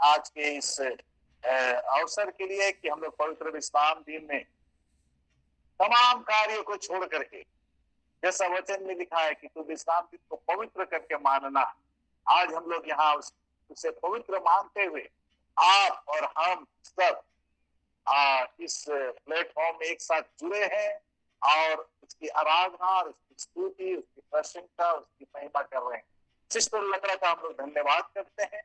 आज के इस अवसर के लिए कि हम लोग पवित्र विश्राम दिन में तमाम कार्यों को छोड़ करके, जैसा वचन में लिखा है कि तू विश्राम दिन को पवित्र करके मानना। आज हम लोग यहाँ उसे पवित्र मानते हुए आप और हम सब इस प्लेटफॉर्म में एक साथ जुड़े हैं और उसकी आराधना और उसकी स्तुति, उसकी प्रशंसा, उसकी महिमा कर रहे हैं। सिस्टर लकड़ा का हम लोग धन्यवाद करते हैं।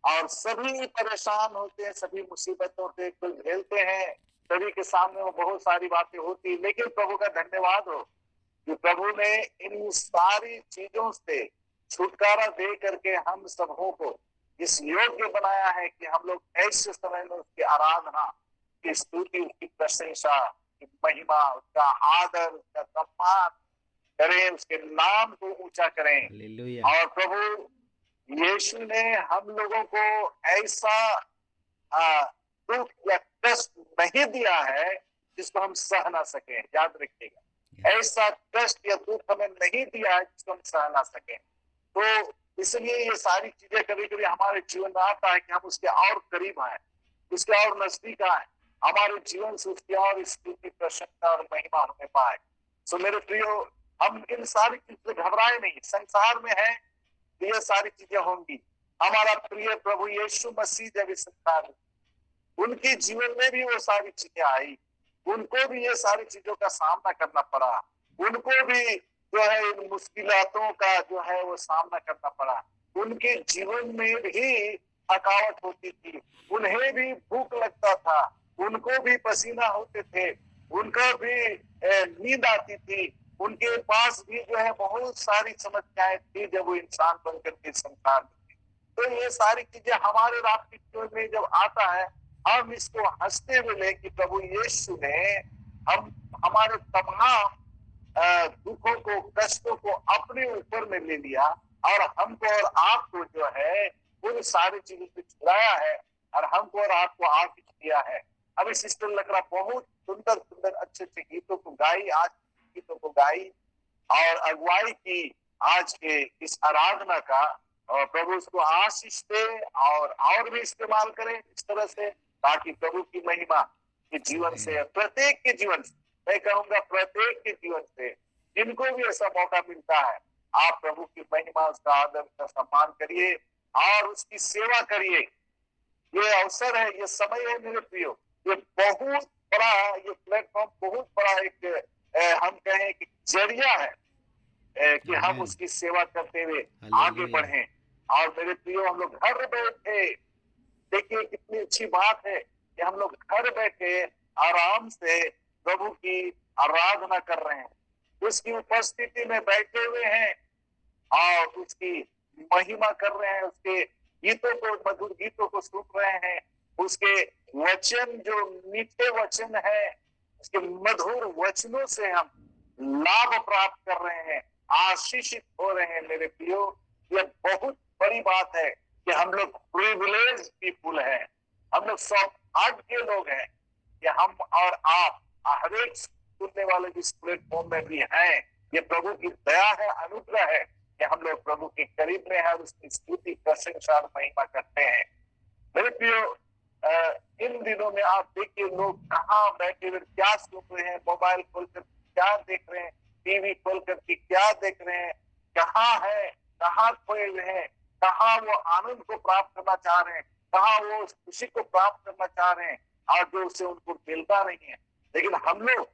और सभी परेशान होते हैं, सभी मुसीबतों से कुल झेलते हैं, सभी के सामने वो बहुत सारी बातें होती, लेकिन प्रभु का धन्यवाद हो कि प्रभु ने इन सारी चीजों से छुटकारा दे करके हम सबों को इस योग्य बनाया है कि हम लोग ऐसे समय में उसकी आराधना, उसकी स्तुति, उसकी प्रशंसा, उसकी महिमा, उसका आदर, उसका सम्मान करें, उसके नाम को ऊंचा करें। हालेलुया। और प्रभु यीशु ने हम लोगों को ऐसा दुख या कष्ट नहीं दिया है जिसको हम सह ना सकें। याद रखिएगा, ऐसा कष्ट या दुख हमें नहीं दिया है जिसको हम सह ना सकें। तो इसलिए ये सारी चीजें कभी कभी हमारे जीवन में आता है कि हम उसके और करीब आए, उसके और नजदीक आए, हमारे जीवन से उसकी और स्तुति, प्रशंसा और महिमा हमें पाए। सो मेरे प्रियो, हम इन सारी चीजों से घबराए नहीं। संसार में है ये सारी चीजें होंगी। हमारा प्रिय प्रभु यीशु मसीह जब इस संसार में, उनके जीवन में भी वो सारी चीजें आई, उनको भी ये सारी चीजों का सामना करना पड़ा, उनको भी जो है इन मुश्किलातों का जो है वो सामना करना पड़ा। उनके जीवन में भी थकावट होती थी, उन्हें भी भूख लगता था, उनको भी पसीना होते थे, उनका भी नींद आती थी, उनके पास भी जो है बहुत सारी समस्याएं थी जब वो इंसान बनकर के संसार में थे। तो ये सारी चीजें हमारे राष्ट्रीय जीवन में जब आता है, हम इसको हंसते हुए ले कि प्रभु यीशु ने हमारे तमाम दुखों को, कष्टों को अपने ऊपर में ले लिया और हमको और आपको जो है उन सारी चीजों से छुड़ाया है और हमको और आपको आशीष दिया है। अभी सिस्टर लकड़ा बहुत सुंदर सुंदर अच्छे अच्छे गीतों को गाई, आज गीतों को गाई और अगुवाई की आज के इस आराधना का। और प्रभु उसको आशीष दे और भी इस्तेमाल करें इस तरह से, ताकि प्रभु की महिमा के जीवन से, प्रत्येक के जीवन से, मैं कहूंगा प्रत्येक के जीवन से, जिनको भी ऐसा मौका मिलता है, आप प्रभु की महिमा, उसका आदर, उसका सम्मान करिए और उसकी सेवा करिए। ये अवसर है, ये समय है मेरे प्रियो, ये बहुत बड़ा, ये प्लेटफॉर्म बहुत बड़ा एक हम कहें कि जरिया है कि हम उसकी सेवा करते हुए आगे बढ़ें। और मेरे प्रियो, हम लोग घर बैठे, देखिए कितनी अच्छी बात है कि हम लोग घर बैठे आराम से प्रभु की आराधना कर रहे हैं, उसकी उपस्थिति में बैठे हुए हैं और उसकी महिमा कर रहे हैं, उसके गीतों को, मधुर गीतों को सुन रहे हैं, उसके वचन जो मीठे वचन है, उसके मधुर वचनों से हम लाभ प्राप्त कर रहे हैं, आशीषित हो रहे हैं। मेरे प्रियो, यह बहुत बड़ी बात है कि हम लोग प्रिविलेज पीपुल हैं, हम लोग सौभाग्य के लोग हैं कि हम और आप हर एक सुनने वाले जिस प्लेटफॉर्म में भी हैं, ये प्रभु की दया है, अनुग्रह है कि हम लोग प्रभु के करीब में हैं, उसकी स्तुति, प्रशंसा और महिमा करते हैं। मेरे प्रियो, इन दिनों में आप देखिए लोग कहाँ बैठे हुए क्या सुन रहे हैं, मोबाइल खोलकर क्या देख रहे हैं, टीवी खोलकर के क्या देख रहे हैं, कहाँ है, कहाँ खोए हुए हैं, कहाँ वो आनंद को प्राप्त करना चाह रहे हैं, कहाँ वो उस खुशी को प्राप्त करना चाह रहे हैं और जो उसे उनको मिलता नहीं है। लेकिन हम लोग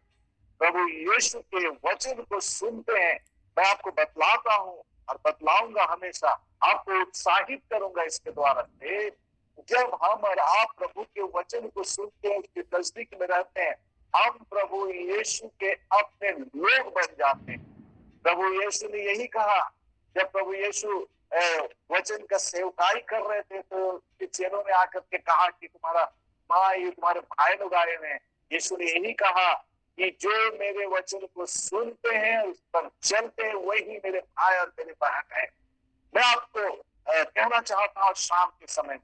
प्रभु यीशु के वचन को सुनते हैं। मैं आपको बतलाता हूँ और बतलाऊंगा, हमेशा आपको उत्साहित करूंगा इसके द्वारा से। जब हम और आप प्रभु के वचन को सुनते हैं, उसके नजदीक में रहते हैं, हम प्रभु यीशु के अपने लोग बन जाते हैं। प्रभु यीशु ने यही कहा, जब प्रभु यीशु वचन का सेवकाई कर रहे थे तो चेलों ने आकर के कहा कि तुम्हारा माँ, ये तुम्हारे भाई लोग आए हैं। यीशु ने यही कहा कि जो मेरे वचन को सुनते हैं, उस पर चलते हैं, वही मेरे भाई और मेरे बहन है। मैं आपको कहना चाहता हूँ, शाम के समय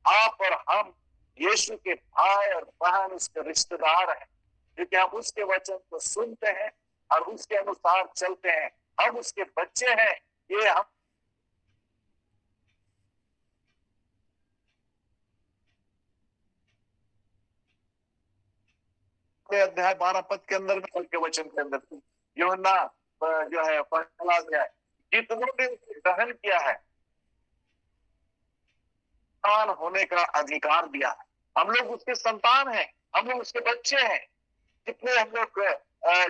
आप और हम यीशु के भाई और बहन, उसके रिश्तेदार हैं, क्योंकि हम उसके वचन को सुनते हैं और उसके अनुसार चलते हैं। हम उसके बच्चे हैं। ये हम अध्याय 12 पद के अंदर में के वचन के अंदर यूहन्ना जो है पहला गया है, जितनों ने ग्रहण किया है संतान होने का अधिकार दिया है। हम लोग उसके संतान हैं, हम लोग उसके बच्चे हैं। जितने हम लोग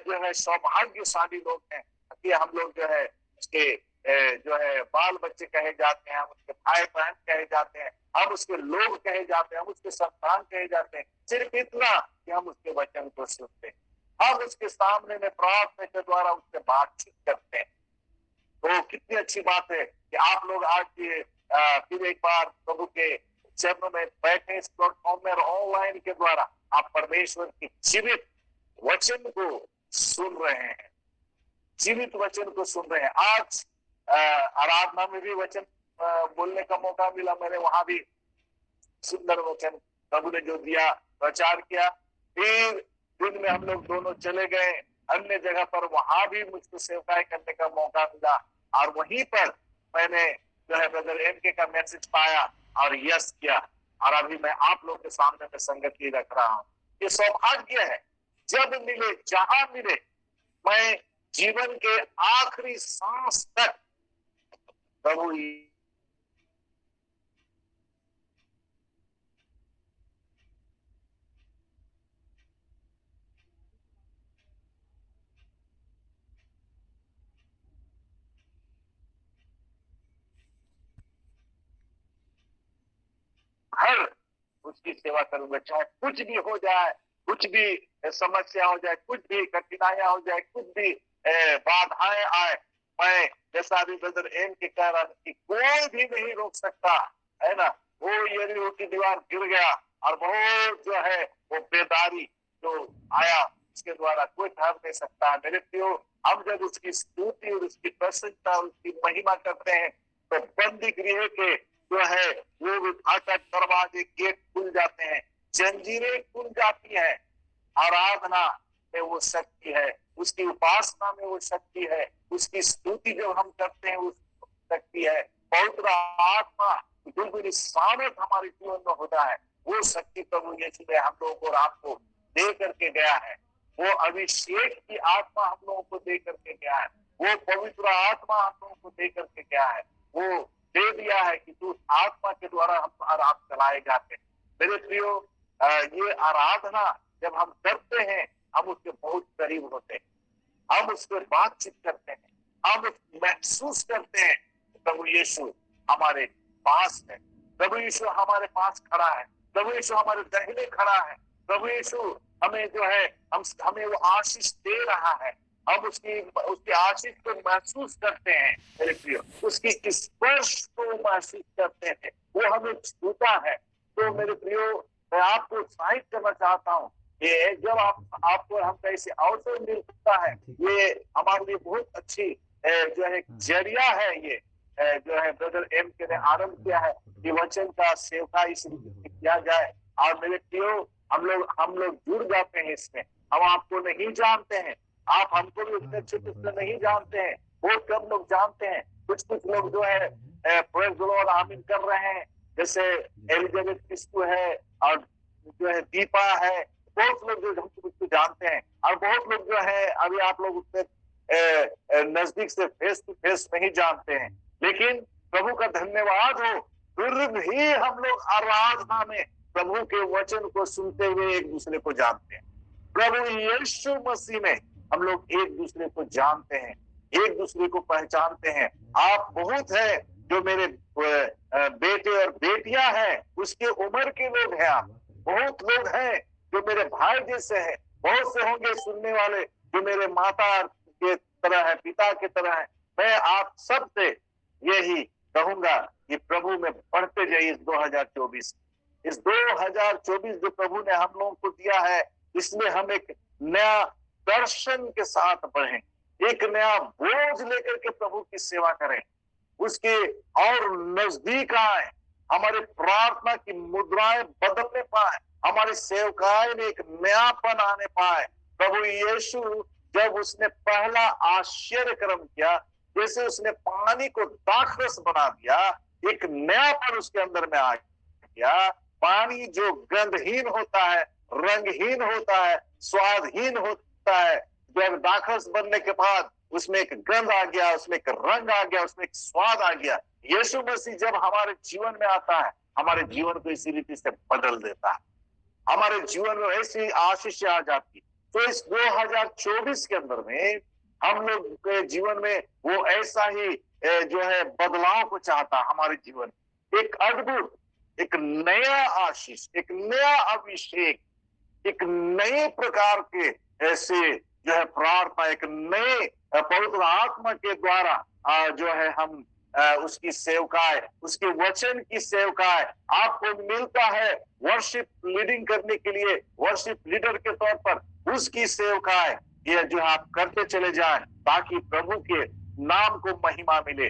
जो है सौभाग्यशाली लोग हैं कि हम लोग जो है उसके जो है बाल बच्चे कहे जाते हैं, हम उसके भाई बहन कहे जाते हैं, हम उसके लोग कहे जाते हैं, हम उसके संतान कहे जाते हैं। सिर्फ इतना कि हम उसके वचन को सुनते हैं, हम उसके सामने में प्रार्थना के द्वारा उससे बातचीत करते हैं। तो कितनी अच्छी बात है कि आप लोग आज ये फिर एक बार प्रभु के चरणों में बैठे इस प्लेटफॉर्म में और ऑनलाइन के द्वारा आप परमेश्वर की जीवित वचन को सुन रहे हैं, जीवित वचन को सुन रहे हैं। आज आराधना में भी वचन बोलने का मौका मिला, मैंने वहां भी सुंदर वचन प्रभु ने जो दिया प्रचार किया। फिर दिन में हम लोग दोनों चले गए अन्य जगह पर, वहां भी मुझको सेवकाई करने का मौका मिला और वहीं पर मैंने जो है ब्रदर एमके का मैसेज पाया और यस किया, और अभी मैं आप लोग के सामने में संगति रख रहा हूँ। ये सौभाग्य है, जब मिले जहां मिले, मैं जीवन के आखिरी सांस तक प्रभु हर उसकी सेवा करूंगा, चाहे कुछ भी हो जाए, कुछ भी समस्या हो जाए, कुछ भी कठिनाइयां हो जाए, कुछ भी बाधाएं आए। मैं जैसा अभी ब्रदर एम के कह रहा कि कोई भी नहीं रोक सकता है ना। वो यरीहो की दीवार गिर गया और बहुत जो है वो बेदारी जो आया उसके द्वारा कोई ठहर नहीं सकता। मेरे प्रियो, हम जब उसकी स्तुति और उसकी प्रसन्नता उसकी महिमा करते हैं तो बंदी गृह के जो है वो विभाजक दरवाजे गेट खुल जाते हैं, जंजीरें खुल जाती है। आराधना में वो शक्ति है, उसकी उपासना में वो शक्ति है, उसकी स्तुति जब हम करते हैं उस शक्ति है। पवित्र आत्मा जो सामर्थ हमारे जीवन में होता है, वो शक्ति प्रभु यीशु ने हम लोगों को और आपको दे करके गया है। वो अभिषेक की आत्मा हम लोगों को दे करके गया है, वो पवित्र आत्मा हम लोगों को दे करके गया है, वो दे दिया है कि तू आत्मा के द्वारा हम और आप चलाए जाते हैं। मेरे प्रियो, ये आराधना जब हम करते हैं हम उसके बहुत करीब होते हैं, हम उससे बातचीत करते हैं, हम महसूस करते हैं प्रभु यीशु हमारे पास है, प्रभु यीशु हमारे पास खड़ा है, प्रभु यीशु हमारे दाहिने खड़ा है, प्रभु यीशु हमें जो है हमें वो आशीष दे रहा है। हम उसकी आशीष को महसूस करते हैं मेरे प्रियो, उसकी स्पर्श को महसूस करते हैं, वो हमें छूता है। तो मेरे प्रियो, मैं आपको उत्साहित करना चाहता हूँ, ये जब आपको हम कैसे अवसर मिलता है, ये हमारे लिए बहुत अच्छी जो है जरिया है। ये जो है ब्रदर एम के ने आरंभ किया है कि वचन का सेवका इसमें किया जाए। और मेरे प्रियो, हम लोग जुड़ जाते हैं इसमें। हम आपको नहीं जानते हैं, आप हमको भी उतने अच्छे से नहीं जानते हैं, बहुत कम लोग जानते हैं। कुछ लोग जो है प्रेज़ द लॉर्ड आमीन कर रहे हैं, जैसे एलिजाबेथ किस्कू है और जो है दीपा है, बहुत लोग जो हमको जानते हैं। और बहुत लोग जो है अभी आप लोग उससे नजदीक से फेस टू फेस नहीं जानते हैं, लेकिन प्रभु का धन्यवाद हो, फिर भी हम लोग आराधना में प्रभु के वचन को सुनते हुए एक दूसरे को जानते हैं। प्रभु यीशु मसीह में हम लोग एक दूसरे को जानते हैं, एक दूसरे को पहचानते हैं। आप बहुत है जो मेरे बेटे और बेटियां हैं, उसके उम्र के लोग हैं। आप बहुत लोग हैं जो मेरे भाई जैसे हैं, बहुत से होंगे सुनने वाले जो मेरे माता के तरह है, पिता के तरह है। मैं आप सबसे यही कहूंगा कि प्रभु में बढ़ते जाइए। इस 2024 जो प्रभु ने हम लोगों को दिया है, इसमें हम एक नया दर्शन के साथ बढ़ें, एक नया बोझ लेकर के प्रभु की सेवा करें, उसके और नजदीक आए, हमारे प्रार्थना की मुद्राएं बदलने पाए, हमारी सेवकाई में एक नयापन आने पाए। प्रभु यीशु जब उसने पहला आश्चर्य कर्म किया, जैसे उसने पानी को दाखरस बना दिया, एक नयापन उसके अंदर में आ गया। पानी जो गंधहीन होता है रंगहीन होता है, स्वादहीन होता है। जब दाखरस बनने के बाद उसमें एक गंध आ गया, उसमें एक रंग आ गया, उसमें एक स्वाद आ गया। यीशु मसीह जब हमारे जीवन में आता है, हमारे जीवन को इसी रीति से बदल देता है, हमारे जीवन में ऐसी आशीष आ जाती। तो इस 2024 के अंदर में हम लोग के जीवन में वो ऐसा ही जो है बदलाव को चाहता हमारे जीवन, एक अद्भुत, एक नया आशीष, एक नया अभिषेक, एक नए प्रकार के ऐसे जो है प्रार्थना, एक नए पवित्र आत्मा के द्वारा जो है हम उसकी सेवकाएं, उसके वचन की सेवकाएं आपको मिलता है। वर्शिप लीडिंग करने के लिए, वर्शिप लीडर के तौर पर उसकी सेवकाएं ये जो आप करते चले जाएं, ताकि प्रभु के नाम को महिमा मिले।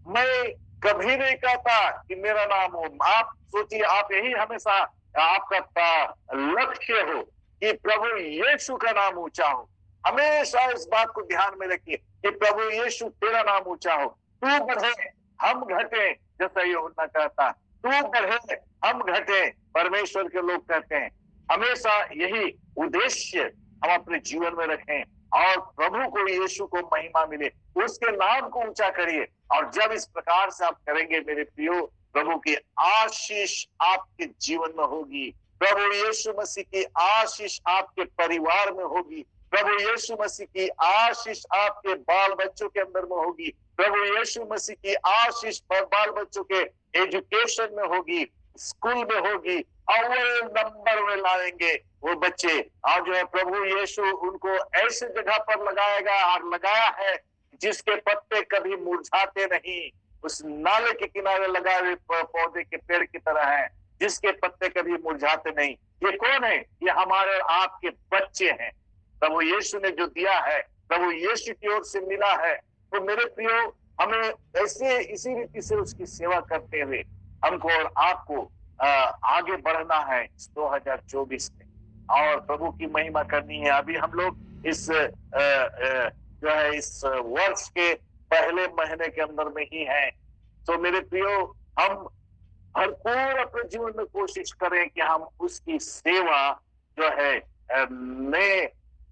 मैं कभी नहीं कहता कि मेरा नाम हो, आप सोचिए, आप यही हमेशा आपका लक्ष्य हो कि प्रभु यीशु का नाम ऊंचा हो। हमेशा इस बात को ध्यान में रखिए कि प्रभु यीशु तेरा नाम ऊंचा हो। तू बढ़े हम घटे, जैसा यूहन्ना कहता, तू बढ़े हम घटे, परमेश्वर के लोग कहते हैं। हमेशा यही उद्देश्य हम अपने जीवन में रखें और प्रभु को, यीशु को महिमा मिले, उसके नाम को ऊंचा करिए। और जब इस प्रकार से आप करेंगे मेरे प्रियो, प्रभु की आशीष आपके जीवन में होगी, प्रभु यीशु मसीह की आशीष आपके परिवार में होगी, प्रभु यीशु मसीह की आशीष आपके बाल बच्चों के अंदर में होगी, प्रभु यीशु मसीह की आशीष बाल बच्चों के एजुकेशन में होगी, स्कूल में होगी, और वो नंबर में लाएंगे वो बच्चे। और जो है प्रभु यीशु उनको ऐसे जगह पर लगाएगा और लगाया है जिसके पत्ते कभी मुरझाते नहीं, उस नाले के किनारे लगाए हुए पौधे के पेड़ की तरह है जिसके पत्ते कभी मुरझाते नहीं। ये कौन है? ये हमारे आपके बच्चे हैं। प्रभु यीशु ने जो दिया है, प्रभु यीशु की ओर से मिला है। तो मेरे प्रियो, हमें ऐसे इसी रीति से उसकी सेवा करते हुए हमको और आपको आगे बढ़ना है इस 2024 में, और प्रभु की महिमा करनी है। अभी हम लोग इस जो है इस वर्ष के पहले महीने के अंदर में ही हैं। तो मेरे प्रियो, हम भरपूर अपने जीवन में कोशिश करें कि हम उसकी सेवा जो है नए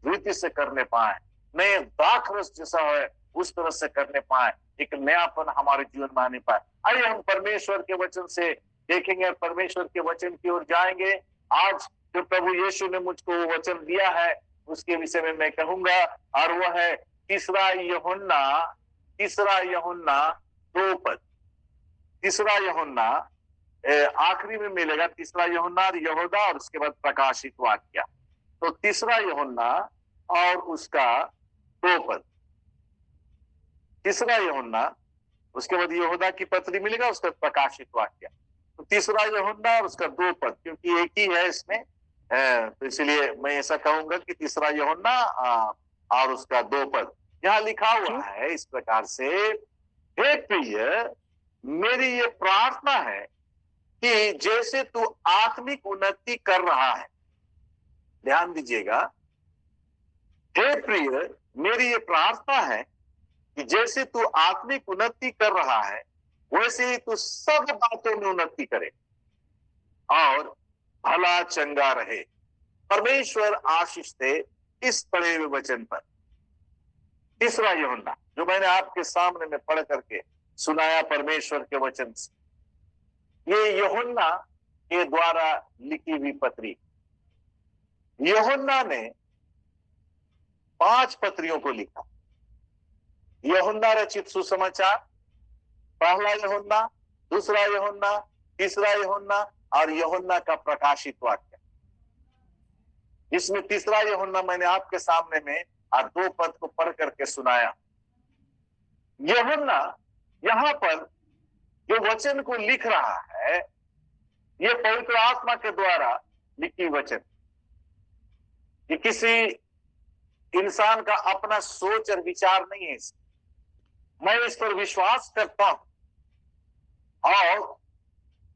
रीति से करने पाए, नए दाखरस जैसा है उस तरह से करने पाए, एक नयापन हमारे जीवन में आने पाए। आइए हम परमेश्वर के वचन से देखेंगे, परमेश्वर के वचन की ओर जाएंगे। आज जो प्रभु यीशु ने मुझको वो वचन दिया है उसके विषय में मैं कहूंगा, और वह है तीसरा यूहन्ना 2 तीसरा यूहन्ना आखिरी में मिलेगा, तीसरा यूहन्ना और यहूदा और उसके बाद प्रकाशित वाक्य। तो तीसरा यूहन्ना और उसका 2 तीसरा यूहन्ना, उसके बाद यहूदा की पत्री मिलेगा, उसका प्रकाशित वाक्य। तो तीसरा यूहन्ना और उसका 2, क्योंकि एक ही है इसमें, तो इसलिए मैं ऐसा कहूंगा कि तीसरा यूहन्ना और उसका 2। यहाँ लिखा हुआ है इस प्रकार से, हे प्रिय, मेरी ये प्रार्थना है कि जैसे तू आत्मिक उन्नति कर रहा है, ध्यान दीजिएगा, हे प्रिय, मेरी ये प्रार्थना है कि जैसे तू आत्मिक उन्नति कर रहा है वैसे ही तू सब बातों में उन्नति करे और भला चंगा रहे। परमेश्वर आशीष दे इस पढ़े हुए वचन पर। तीसरा यूहन्ना जो मैंने आपके सामने में पढ़ करके सुनाया परमेश्वर के वचन से, ये यूहन्ना के द्वारा लिखी हुई पत्री। यूहन्ना ने 5 पत्रियों को लिखा। यूहन्ना रचित सुसमाचार, पहला यूहन्ना, दूसरा यूहन्ना, तीसरा यूहन्ना और यूहन्ना का प्रकाशित वाक्य। इसमें तीसरा यूहन्ना मैंने आपके सामने में 2 को पढ़ करके सुनाया। यूहन्ना यहाँ पर जो वचन को लिख रहा है, ये पवित्र आत्मा के द्वारा लिखी वचन। ये किसी इंसान का अपना सोच और विचार नहीं है। मैं इस पर विश्वास करता हूं और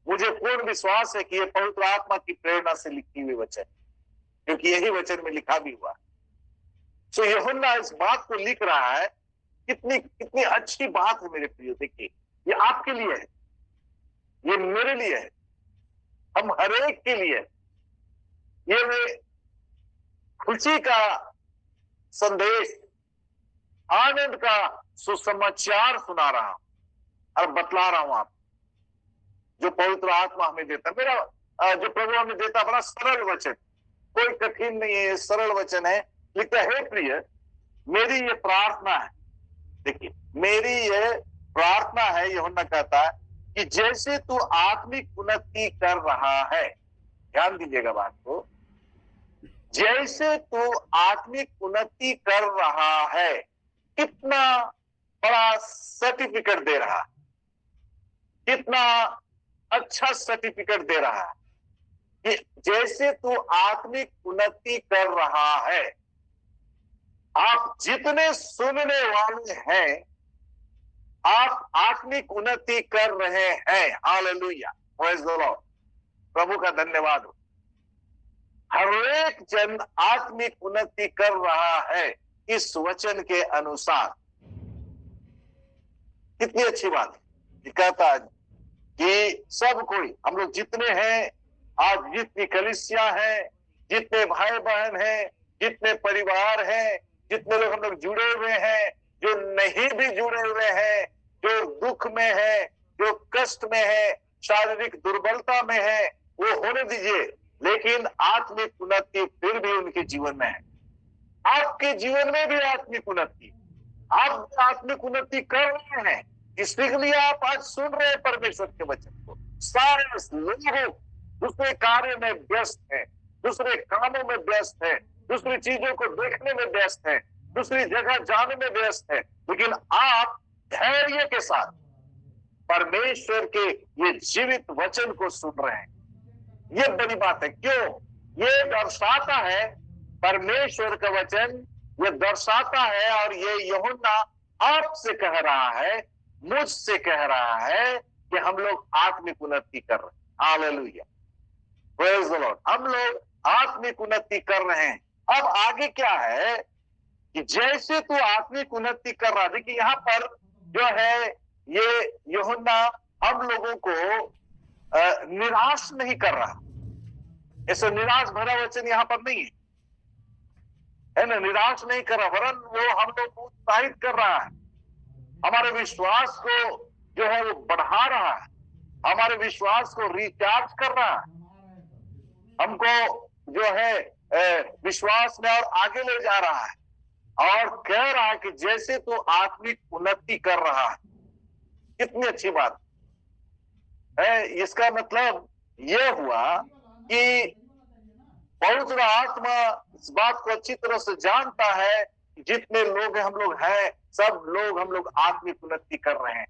मुझे पूर्ण विश्वास है कि यह पवित्र आत्मा की प्रेरणा से लिखी हुई वचन, क्योंकि यही वचन में लिखा भी हुआ। तो यूहन्ना इस बात को लिख रहा है। कितनी कितनी अच्छी बात है मेरे प्रिय। देखिए, ये आपके लिए है, ये मेरे लिए है, हम हर एक के लिए। ये मैं खुशी का संदेश, आनंद का सुसमाचार सुना रहा हूं और बतला रहा हूं आप, जो पवित्र आत्मा हमें देता है। मेरा जो प्रभु हमें देता, बड़ा सरल वचन, कोई कठिन नहीं है, सरल वचन है। लिखता है, प्रिय, मेरी ये प्रार्थना है। देखिए, मेरी ये प्रार्थना है, यूहन्ना कहता है कि जैसे तू आत्मिक उन्नति कर रहा है, ध्यान दीजिएगा बात को, जैसे तू आत्मिक उन्नति कर रहा है, कितना बड़ा सर्टिफिकेट दे रहा है, कितना अच्छा सर्टिफिकेट दे रहा है कि जैसे तू आत्मिक उन्नति कर रहा है। आप जितने सुनने वाले हैं, आप आत्मिक उन्नति कर रहे हैं। हालेलुया, प्रेज़ द लॉर्ड, प्रभु का धन्यवाद हो। हर एक जन आत्मिक उन्नति कर रहा है इस वचन के अनुसार। कितनी अच्छी बात है। कहता है कि सब कोई, हम लोग जितने हैं, आज जितनी कलीसिया है, जितने भाई बहन हैं, जितने परिवार हैं, जितने लोग हम लोग जुड़े हुए हैं, जो नहीं भी जुड़े हुए हैं, जो दुख में है, जो कष्ट में है, शारीरिक दुर्बलता में है, वो होने दीजिए, लेकिन आत्मिक उन्नति फिर भी उनके जीवन में है। आपके जीवन में भी आत्मिक उन्नति, आप आत्मिक उन्नति कर रहे हैं, इसलिए आप आज सुन रहे हैं परमेश्वर के वचन को। सारे लोग दूसरे कार्य में व्यस्त हैं, दूसरे कामों में व्यस्त हैं, दूसरी चीजों को देखने में व्यस्त हैं, दूसरी जगह जाने में व्यस्त हैं, लेकिन आप धैर्य के साथ परमेश्वर के ये जीवित वचन को सुन रहे हैं। ये बड़ी बात है। क्यों? ये दर्शाता है, परमेश्वर का वचन ये दर्शाता है, और ये यूहन्ना आपसे कह रहा है, मुझसे कह रहा है कि हम लोग आत्मिक उन्नति कर रहे हैं। हालेलुया, प्रेज़ द लॉर्ड, हम लोग आत्मिक उन्नति कर रहे हैं। अब आगे क्या है कि जैसे तू आत्मिक उन्नति कर रहा है। देखिए, यहाँ पर जो है ये यूहन्ना हम लोगों को निराश नहीं कर रहा। ऐसा निराश भरा वचन यहाँ पर नहीं है ना, निराश नहीं कर रहा, वरन वो हम लोग को उत्साहित कर रहा है, हमारे विश्वास को जो है वो बढ़ा रहा है, हमारे विश्वास को रिचार्ज कर रहा है, हमको जो है विश्वास में और आगे ले जा रहा है, और कह रहा है कि जैसे तू आत्मिक उन्नति कर रहा है। कितनी अच्छी बात है। इसका मतलब यह हुआ कि पवित्र आत्मा इस बात को अच्छी तरह से जानता है कि जितने लोग हम लोग हैं, सब लोग हम लोग आत्मिक उन्नति कर रहे हैं।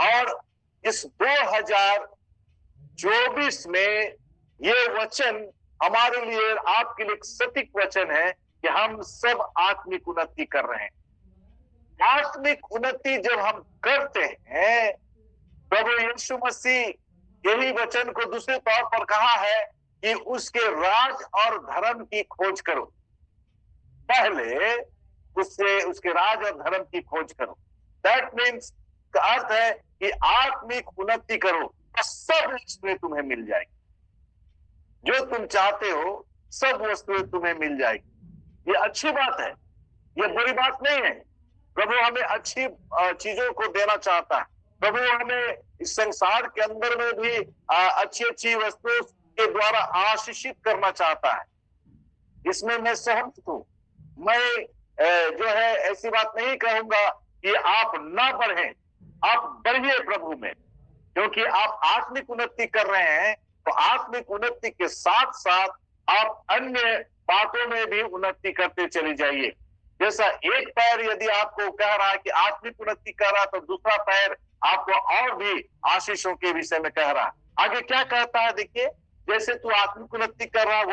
और इस 2024 में ये वचन हमारे लिए, आपके लिए सटीक वचन है कि हम सब आत्मिक उन्नति कर रहे हैं। आत्मिक उन्नति जब हम करते हैं, प्रभु यीशु मसीह यही वचन को दूसरे तौर पर कहा है कि उसके राज और धर्म की खोज करो। पहले उसके राज और धर्म की खोज करो। दैट मीन्स का अर्थ है कि आत्मिक उन्नति करो, तो सब वस्तुएं तुम्हें मिल जाएगी। जो तुम चाहते हो सब वस्तुएं तुम्हें मिल जाएगी। ये अच्छी बात है, ये बुरी बात नहीं है। प्रभु हमें अच्छी चीजों को देना चाहता है। प्रभु हमें इस संसार के अंदर में भी अच्छी अच्छी वस्तुओं के द्वारा आशीषित करना चाहता है। इसमें मैं सहमत हूं। मैं जो है ऐसी बात नहीं कहूंगा कि आप ना बढ़ें, आप बढ़िए प्रभु में, क्योंकि आप आत्मिक उन्नति कर रहे हैं। तो आत्मिक उन्नति के साथ साथ आप अन्य बातों में भी उन्नति करते चले जाइए। जैसा एक पैर यदि आपको कह रहा है कि आत्मिक उन्नति कर रहा है, तो दूसरा पैर आपको और भी आशीषों के विषय में कह रहा है। आगे क्या कहता है देखिए, जैसे तू आत्मिक उन्नति कर रहा है,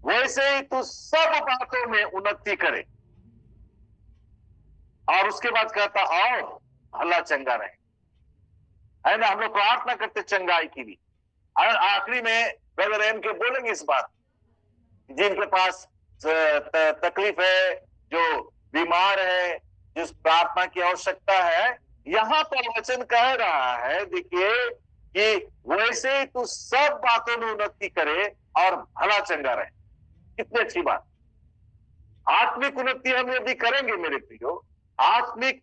वैसे ही तू सब बातों में उन्नति करे। और उसके बाद कहता और भला चंगा रहे, है ना। हम लोग प्रार्थना करते चंगाई की भी। और आखिरी में ब्रदर एम के बोलेंगे इस बात, जिनके पास तकलीफ है, जो बीमार है, जिस प्रार्थना की आवश्यकता है, यहां पर वचन कह रहा है, देखिए कि वैसे ही तू सब बातों में उन्नति करे और भला चंगा रहे। कितनी अच्छी बात। आत्मिक उन्नति हम यदि करेंगे मेरे प्रियो, आत्मिक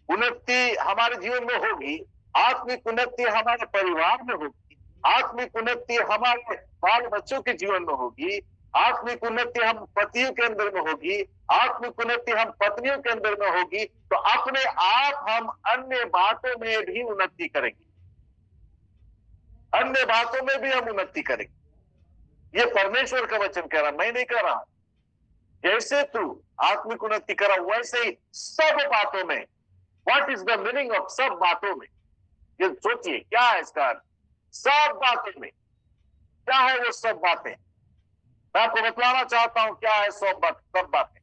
उन्नति हमारे जीवन में होगी, आत्मिक उन्नति हमारे परिवार में होगी, आत्मिक उन्नति हमारे बाल बच्चों के जीवन में होगी, आत्मिक उन्नति हम पतियों के अंदर में होगी, आत्मिक उन्नति हम पत्नियों के अंदर में होगी, तो अपने आप हम अन्य बातों में भी उन्नति करेंगे, अन्य बातों में भी हम उन्नति करेंगे। ये परमेश्वर का वचन कह रहा, मैं नहीं कह रहा। जैसे तू आत्मिक उन्नति करा वैसे ही सब बातों में। What is the meaning of सब बातों में? ये सोचिए क्या है इसका अर्थ। सब बातों में क्या है वो सब बातें? मैं आपको बतलाना चाहता हूं क्या है सब बातें।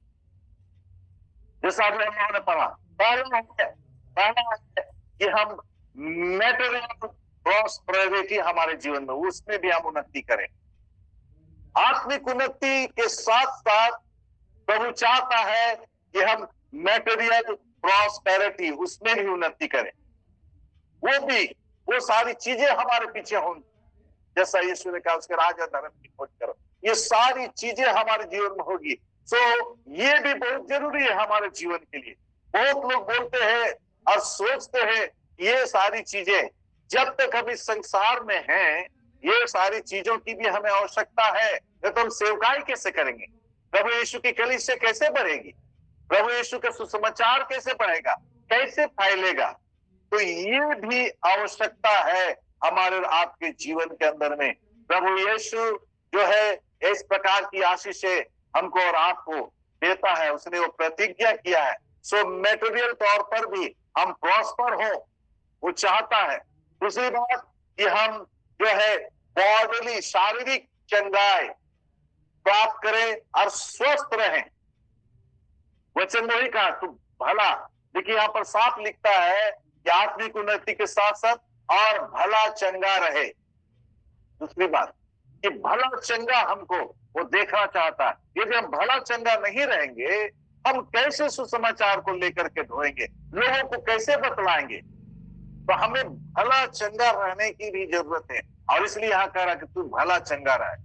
जैसा अभी हम लोगों ने पढ़ा, पहला है कि हम मैटेरियल प्रॉस्पेरिटी हमारे जीवन में, उसमें भी हम उन्नति करें। आत्मिक उन्नति के साथ साथ प्रभु चाहता है कि हम मैटेरियल प्रॉस्पेरिटी उसमें भी उन्नति करें। वो सारी चीजें हमारे पीछे होंगी, जैसा यीशु ने कहा उसके राज और धर्म की खोज करो। ये सारी चीजें हमारे जीवन में होगी। ये भी बहुत जरूरी है हमारे जीवन के लिए। बहुत लोग बोलते हैं और सोचते हैं ये सारी चीजें जब तक हम इस संसार में हैं, ये सारी चीजों की भी हमें आवश्यकता है। तो हम सेवकाई कैसे करेंगे? प्रभु यीशु की कलीसिया कैसे बढ़ेगी? प्रभु यीशु का सुसमाचार कैसे बढ़ेगा, कैसे फैलेगा? तो ये भी आवश्यकता है हमारे और आपके जीवन के अंदर में। प्रभु यीशु जो है इस प्रकार की आशीषें हमको और आपको देता है, उसने वो प्रतिज्ञा किया है। सो मेटेरियल तौर पर भी हम प्रॉस्पर हो, वो चाहता है। दूसरी बात कि हम जो है बॉडीली शारीरिक चंगाई प्राप्त करें और स्वस्थ रहें। वचन वही कहा तू भला, देखिए यहाँ पर साफ लिखता है कि आत्मिक उन्नति के साथ साथ और भला चंगा रहे। दूसरी बात कि भला चंगा हमको वो देखना चाहता है। यदि हम भला चंगा नहीं रहेंगे, हम कैसे सुसमाचार को लेकर के ढोएंगे, लोगों को कैसे बतलाएंगे? तो हमें भला चंगा रहने की भी जरूरत है, और इसलिए यहाँ कह रहा कि तू भला चंगा रहे।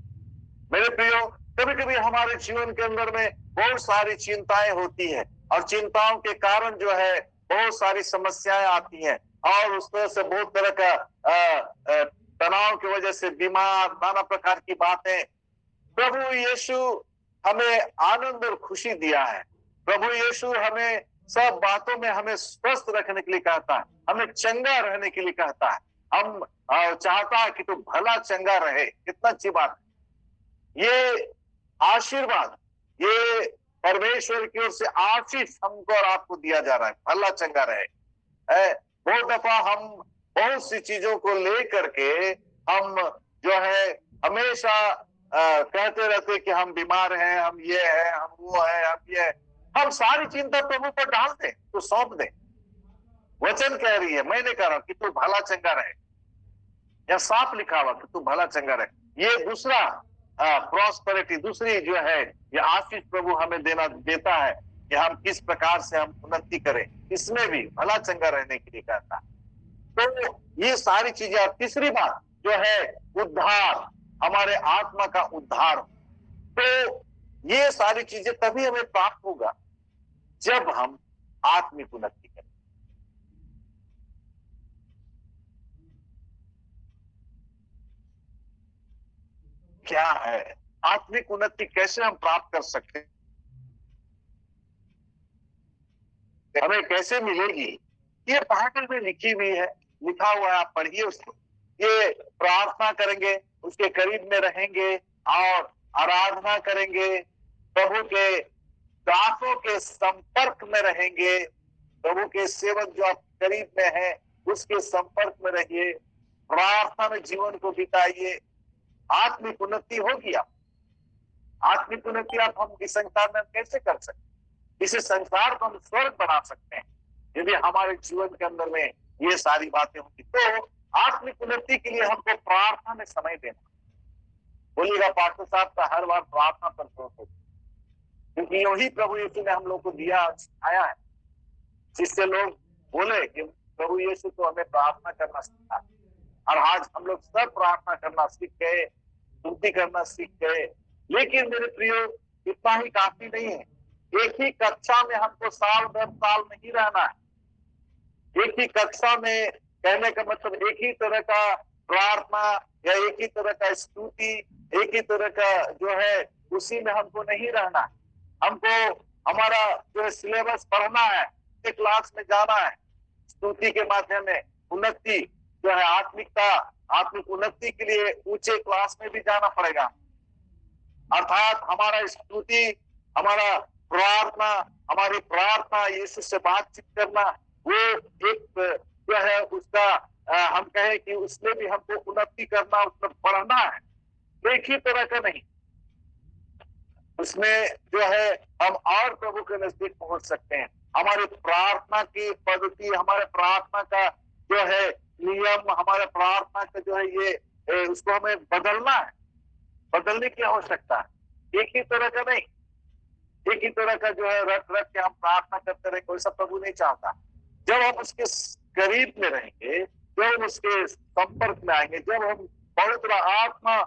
मेरे प्रियो, कभी कभी हमारे जीवन के अंदर में बहुत सारी चिंताएं होती है, और चिंताओं के कारण जो है बहुत सारी समस्याएं आती हैं, और उस तरह से बहुत तरह का तनाव की वजह से बीमार, नाना प्रकार की बातें। प्रभु यीशु हमें आनंद और खुशी दिया है। प्रभु यीशु हमें सब बातों में हमें स्वस्थ रखने के लिए कहता है, हमें चंगा रहने के लिए कहता है। हम चाहता है कि तू भला चंगा रहे। कितना अच्छी बात है। ये आशीर्वाद, ये परमेश्वर की ओर से आशीष हमको और आपको दिया जा रहा है, भला चंगा रहे। बहुत दफा हम बहुत सी चीजों को लेकर के हम जो है हमेशा कहते रहते कि हम बीमार हैं, हम ये है, हम वो है, हम ये है। हम सारी चिंता प्रभु पर डाल दें, तो सौंप दें। वचन कह रही है, मैं नहीं कह रहा कि तू भला चंगा रहे, या साफ लिखा हुआ कि तू भला चंगा रहे। ये दूसरा प्रॉस्पेरिटी, दूसरी जो है ये आशीष प्रभु हमें देता है कि हम किस प्रकार से हम उन्नति करें, इसमें भी भला चंगा रहने के लिए कहता है। तो ये सारी चीजें। तीसरी बात जो है उद्धार, हमारे आत्मा का उद्धार। तो ये सारी चीजें तभी हमें प्राप्त होगा जब हम आत्मिक उन्नति करें। क्या है आत्मिक उन्नति, कैसे हम प्राप्त कर सकते हैं, हमें कैसे मिलेगी? ये बाइबल में लिखी हुई है, लिखा हुआ है, आप पढ़िए उसको। ये प्रार्थना करेंगे, उसके करीब में रहेंगे और आराधना करेंगे, प्रभु के दासों के संपर्क में रहेंगे, प्रभु के सेवक जो आप करीब में है उसके संपर्क में रहिए, प्रार्थना में जीवन को बिताइए। आत्मिक उन्नति होगी। आप आत्मिक उन्नति आप हम इस संसार में कैसे कर सकते? इस संसार को हम स्वर्ग बना सकते हैं यदि हमारे जीवन के अंदर में ये सारी बातें होंगी। तो आत्मिक उन्नति के लिए हमको प्रार्थना में समय देना। बोलिएगा पास्टर साहब का हर बार प्रार्थना पर जोर हो, क्योंकि यही प्रभु यीशु ने हम लोग को दिया, सिखाया है। जिससे लोग बोले कि प्रभु यीशु तो हमें प्रार्थना करना सिखा। और आज हम लोग सब प्रार्थना करना सीख गए, स्तुति करना सीख गए। लेकिन मेरे प्रियो, इतना ही काफी नहीं है। एक ही कक्षा में हमको साल दर साल नहीं रहना है। एक ही कक्षा में, कहने का मतलब एक ही तरह का प्रार्थना या एक ही तरह का स्तुति, एक ही तरह का जो है, उसी में हमको नहीं रहना है। हमको हमारा जो है सिलेबस पढ़ना है, क्लास में जाना है, स्तुति के माध्यम में उन्नति जो है, आत्मिक उन्नति के लिए ऊंचे क्लास में भी जाना पड़ेगा। अर्थात हमारा स्तुति, हमारा प्रार्थना, हमारी प्रार्थना, यीशु से बातचीत करना, वो एक जो है उसका हम कहें कि उसमें भी हमको उन्नति करना, उसमें पढ़ना है। एक ही तरह का नहीं, उसमें जो है हम और प्रभु के नजदीक पहुंच सकते हैं। हमारी प्रार्थना की पद्धति, हमारे प्रार्थना का जो है नियम, हमारे प्रार्थना का जो है ये उसको हमें बदलना है, बदलने की आवश्यकता है। एक ही तरह का नहीं, एक ही तरह का जो है रट रट के हम प्रार्थना करते रहेंगे, वैसा प्रभु नहीं चाहता। जब हम उसके करीब में रहेंगे, जब हम उसके संपर्क में आएंगे, जब हम पवित्र आत्मा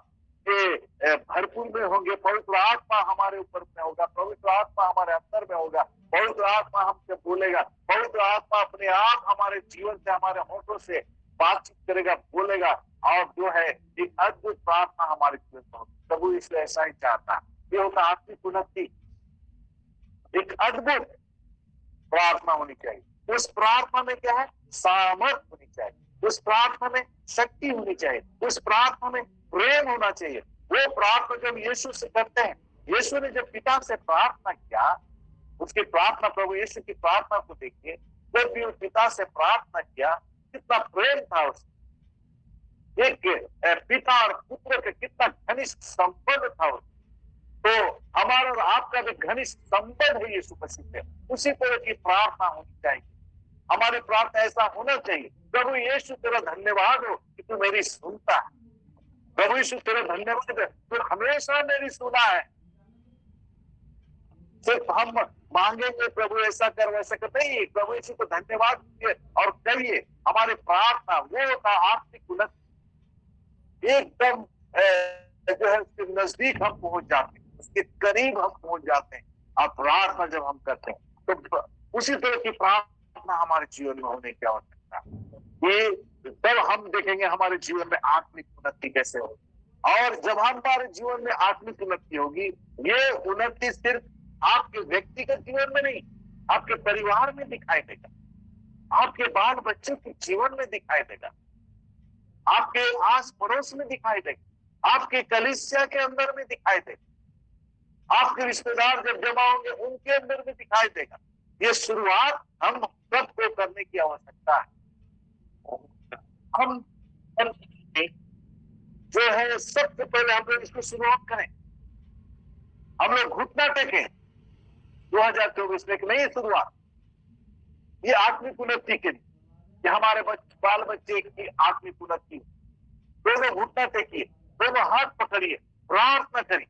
के भरपूर में होंगे, पवित्र आत्मा हमारे ऊपर में होगा, पवित्र आत्मा हमारे अंदर में होगा, पवित्र आत्मा हमसे बोलेगा, पवित्र आत्मा अपने आप हमारे जीवन से, हमारे होठों से बातचीत करेगा, बोलेगा, और जो है एक अद्भुत प्रार्थना हमारे जीवन में होगी। प्रभु इसलिए ऐसा ही चाहता है। ये होता आत्मिक उन्नति, एक अद्भुत प्रार्थना होनी चाहिए। उस प्रार्थना में क्या है? सामर्थ होनी चाहिए, उस प्रार्थना में शक्ति होनी चाहिए, उस प्रार्थना में प्रेम होना चाहिए। वो प्रार्थना जब यीशु से करते हैं, यीशु ने जब पिता से प्रार्थना किया, उसकी प्रार्थना, प्रभु यीशु की प्रार्थना को देखिए, जब भी उस पिता से प्रार्थना किया, कितना प्रेम था उसमें। एक पिता और पुत्र के कितना घनिष्ठ संबंध था उसमें। तो हमारा और आपका जो घनिष्ठ संबंध है यीशु मसीह से, उसी तरह की प्रार्थना होनी चाहिए। हमारी प्रार्थना ऐसा होना चाहिए, प्रभु यीशु तेरा धन्यवाद हो कि तू मेरी सुनता है। प्रभु यीशु तेरा धन्यवाद है, तू हमेशा मेरी सुना है। सिर्फ हम मांगेंगे प्रभु ऐसा कर वैसा कर, नहीं, प्रभु यीशु को धन्यवाद दीजिए और करिए। हमारी प्रार्थना वो होता आत्मिक उन्नति, एकदम जो है उसके नजदीक हम पहुंच जाते हैं, उसके करीब हम पहुंच जाते हैं। और प्रार्थना जब हम करते हैं तो उसी तरह की प्रार्थना हमारे जीवन में होने की आवश्यकता है। ये तब हम देखेंगे हमारे जीवन में आत्मिक उन्नति कैसे हो। और जब हमारे जीवन में आत्मिक उन्नति होगी, ये उन्नति सिर्फ आपके व्यक्तिगत जीवन में नहीं, आपके परिवार में दिखाई देगा, आपके बाल बच्चों के जीवन में दिखाई देगा, आपके आस पड़ोस में दिखाई देगा, आपके कलीसिया के अंदर में दिखाई देगा, आपके रिश्तेदार जब जमा होंगे उनके अंदर में दिखाई देगा। ये शुरुआत हम सबको करने की आवश्यकता है। हम जो है सबसे पहले हम लोग इसको शुरुआत करें, हम लोग घुटना टेकें 2024 में, नहीं शुरुआत ये आत्मिक उन्नति के लिए, कि हमारे बाल बच्चे की आत्मिक उन्नति। दोनों घुटना टेकिए, दोनों हाथ पकड़िए, प्रार्थना करिए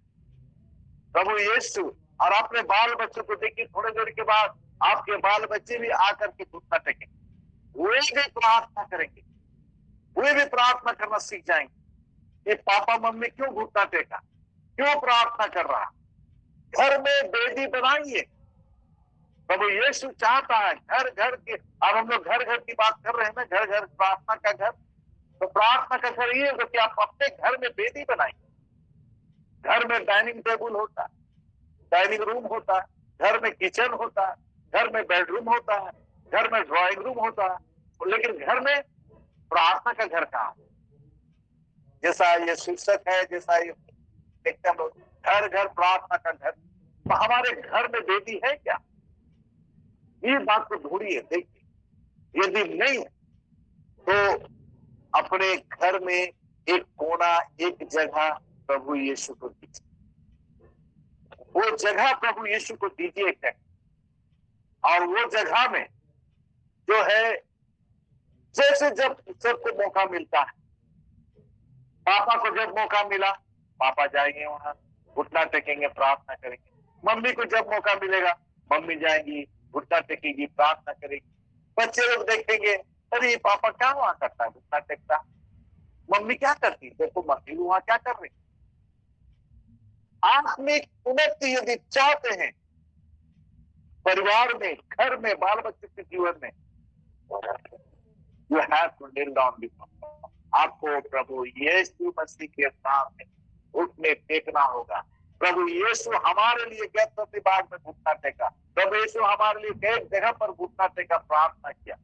प्रभु यीशु, और अपने बाल बच्चों को देखिए। थोड़ी देर के बाद आपके बाल बच्चे भी आकर के घुटना टेकेंगे, वे भी प्रार्थना करेंगे, वे भी प्रार्थना करना सीख जाएंगे। ये पापा मम्मी क्यों घुटना टेका, क्यों प्रार्थना कर रहा? घर में बेदी बनाइए। प्रभु यीशु चाहता है घर घर के, अब हम लोग घर घर की बात कर रहे हैं ना, घर घर प्रार्थना का घर। तो प्रार्थना का घर ये होगा कि आप अपने घर में बेदी बनाइए। घर में डाइनिंग टेबल होता है, डाइनिंग रूम होता है, घर में किचन होता है, घर में बेडरूम होता है, घर में ड्राइंग रूम होता है, लेकिन घर में प्रार्थना का घर कहाँ? जैसा ये शीर्षक है, जैसा ये देखते हम लोग, घर घर प्रार्थना का घर। तो हमारे घर में बेदी है क्या? ये बात को ढूंढिए, देखिए। यदि नहीं है तो अपने घर में एक कोना, एक जगह प्रभु यीशु को दीजिए। वो जगह प्रभु यीशु को दीजिए क्या? और वो जगह में जो है, जैसे जब सबको मौका मिलता है, पापा को जब मौका मिला पापा जाएंगे वहां, घुटना टेकेंगे, प्रार्थना करेंगे। मम्मी को जब मौका मिलेगा मम्मी जाएंगी, घुटना टेकेगी, प्रार्थना करेगी। बच्चे लोग देखेंगे, अरे पापा क्या वहां करता है, घुटना टेकता। मम्मी क्या करती, देखो मम्मी वहां क्या कर रही। आत्मिक उन्नति यदि चाहते हैं परिवार में, घर में, बाल बच्चों के जीवन में, you have to kneel down before God. आपको प्रभु यीशु मसीह के सामने उठने टेकना होगा। प्रभु यीशु हमारे लिए गैसमनी बाग में घुटना टेका, प्रभु यीशु हमारे लिए कई जगह पर घुटना टेका, प्रार्थना किया।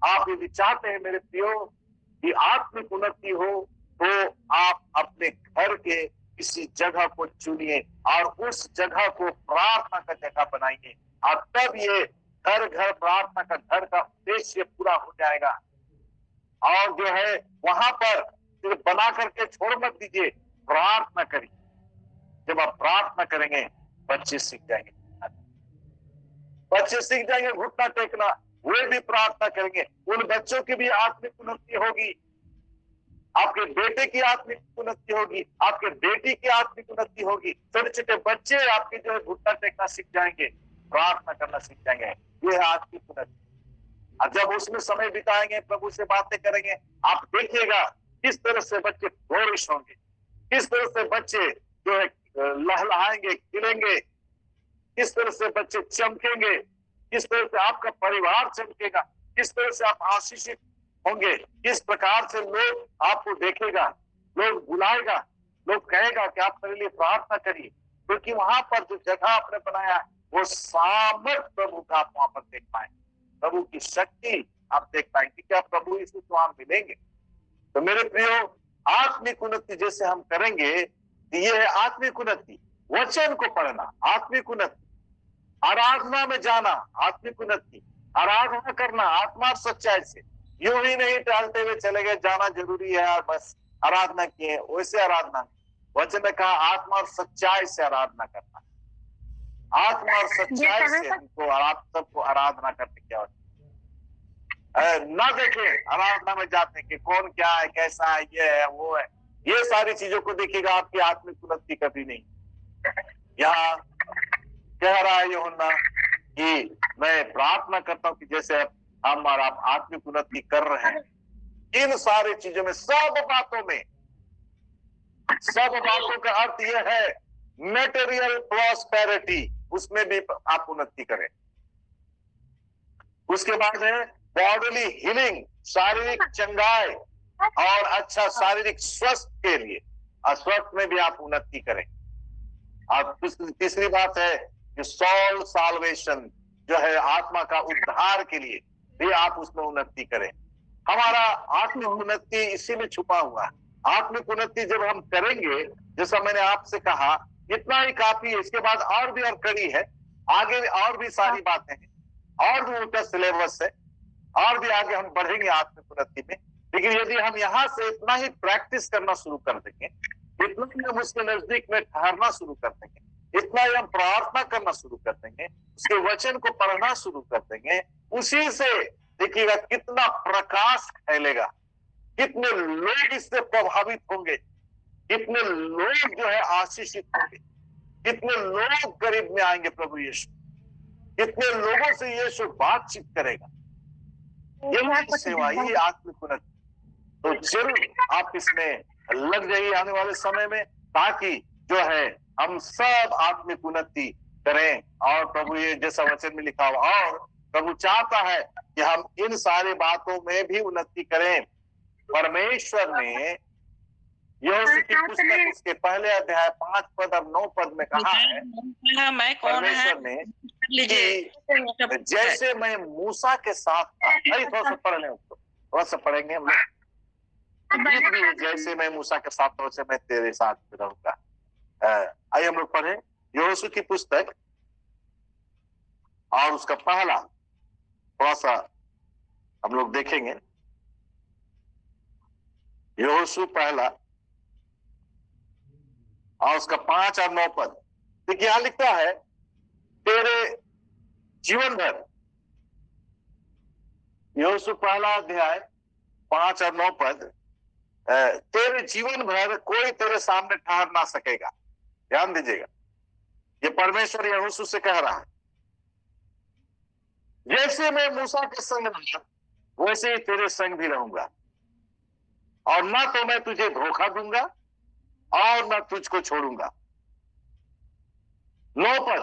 आप यदि चाहते हैं मेरे प्रियो कि आत्मिक उन्नति हो, तो आप अपने घर के किसी जगह को चुनिए और उस जगह को प्रार्थना का जगह बनाइए, और तब ये घर घर प्रार्थना का घर का उद्देश्य पूरा हो जाएगा। और जो है वहां पर सिर्फ बना करके छोड़ मत दीजिए, प्रार्थना करिए। जब आप प्रार्थना करेंगे बच्चे सीख जाएंगे, बच्चे सीख जाएंगे घुटना टेकना, वे भी प्रार्थना करेंगे, उन बच्चों की भी आत्मिक उन्नति होगी, आपके बेटे की आत्मिक उन्नति होगी, आपके बेटी की आत्मिक उन्नति होगी। छोटे छोटे बच्चे आपके जो है घुटना टेकना सीख जाएंगे, प्रार्थना करना सीख जाएंगे। ये है आत्मिक उन्नति। और जब उसमें समय बिताएंगे, प्रभु से बातें करेंगे, आप देखिएगा किस तरह से बच्चे फ्लोरिश होंगे, किस तरह से बच्चे जो है लहलहाएंगे, खिलेंगे, किस तरह से बच्चे चमकेंगे, किस तरह से आपका परिवार चमकेगा, किस तरह से आप आशीषित होंगे, किस प्रकार से लोग आपको देखेगा, लोग बुलाएगा, लोग कहेगा कि आप मेरे लिए प्रार्थना करिए, क्योंकि वहां पर जो जगह आपने बनाया है वो सामर्थ प्रभु का आप वहां पर देख पाए, प्रभु की शक्ति आप देख पाएंगे। क्या प्रभु यीशु तो आप मिलेंगे। तो मेरे प्रियो, आत्मिक उन्नति जैसे हम करेंगे, ये है आत्मिक उन्नति। वचन को पढ़ना आत्मिक उन्नति, आराधना में जाना आत्मिक उन्नति, आराधना करना आत्मा और सच्चाई से, यूं ही नहीं टहलते हुए चले गए, जाना जरूरी है और बस आराधना किए, वैसे आराधना। वचन ने कहा आत्मा और सच्चाई से आराधना करना, आत्मा और सच्चाई से हमको, आप सबको आराधना करने की आवश्यकता ना देखें आराधना में जाते कि कौन क्या है, कैसा है, ये है वो है, ये सारी चीजों को देखिएगा, आपकी आत्मिक उन्नति कभी नहीं। यहाँ कह रहा है यूहन्ना कि मैं प्रार्थना करता हूं कि जैसे हम और आप आत्मिक उन्नति कर रहे हैं, इन सारी चीजों में, सब बातों में, सब बातों का अर्थ यह है मेटेरियल प्रॉस्पेरिटी, उसमें भी आप उन्नति करें। उसके बाद है बॉडीली हीलिंग, शारीरिक चंगाई और अच्छा शारीरिक स्वस्थ के लिए, और स्वस्थ में भी आप उन्नति करें। और तीसरी बात है कि सोल साल्वेशन, जो है आत्मा का उद्धार के लिए भी आप उसमें उन्नति करें। हमारा आत्मिक उन्नति इसी में छुपा हुआ है। आत्मिक उन्नति जब हम करेंगे, जैसा मैंने आपसे कहा, इतना ही काफी है, इसके बाद और भी और कड़ी है, आगे और भी सारी बातें हैं, और भी उनका सिलेबस है, और भी आगे हम बढ़ेंगे आत्मिक उन्नति में। लेकिन यदि हम यहाँ से इतना ही प्रैक्टिस करना शुरू कर देंगे, इतना ही हम उसके नजदीक में ठहरना शुरू कर देंगे, इतना ही हम प्रार्थना करना शुरू कर देंगे, उसके वचन को पढ़ना शुरू कर देंगे, उसी से देखिएगा कितना प्रकाश फैलेगा, कितने लोग इससे प्रभावित होंगे, कितने लोग जो है आशीषित होंगे, कितने लोग करीब में आएंगे प्रभु यीशु, कितने लोगों से यीशु बातचीत करेगा। यही सेवा, यही आत्मिक उन्नति। तो जरूर आप इसमें लग जाइए आने वाले समय में, ताकि जो है हम सब आत्मिक उन्नति करें। और प्रभु ये जैसा वचन में लिखा हुआ, और प्रभु चाहता है कि हम इन सारी बातों में भी उन्नति करें। परमेश्वर ने यहोशू की पुस्तक उसके पहले अध्याय 5 पद और 9 पद में कहा है, परमेश्वर ने कि जैसे मैं मूसा के साथ था, थोड़ा सा पढ़ लें उसको, थोड़ा सा पढ़ेंगे हम लोग। जैसे मैं मूसा के साथ था वैसे मैं तेरे साथ रहूंगा। आइए हम लोग पढ़े यहोशू की पुस्तक और उसका पहला, थोड़ा सा हम लोग देखेंगे। यहोशू पहला और उसका 5 और 9 पद। देखिए यहां लिखता है, तेरे जीवन भर, यहोशू पहला अध्याय 5 और 9 पद, तेरे जीवन भर कोई तेरे सामने ठहर ना सकेगा। ध्यान दीजिएगा, ये परमेश्वर यहोशू से कह रहा है, जैसे मैं मूसा के संग रहा वैसे ही तेरे संग भी रहूंगा। और ना तो मैं तुझे धोखा दूंगा और ना तुझको छोड़ूंगा। 9 पद,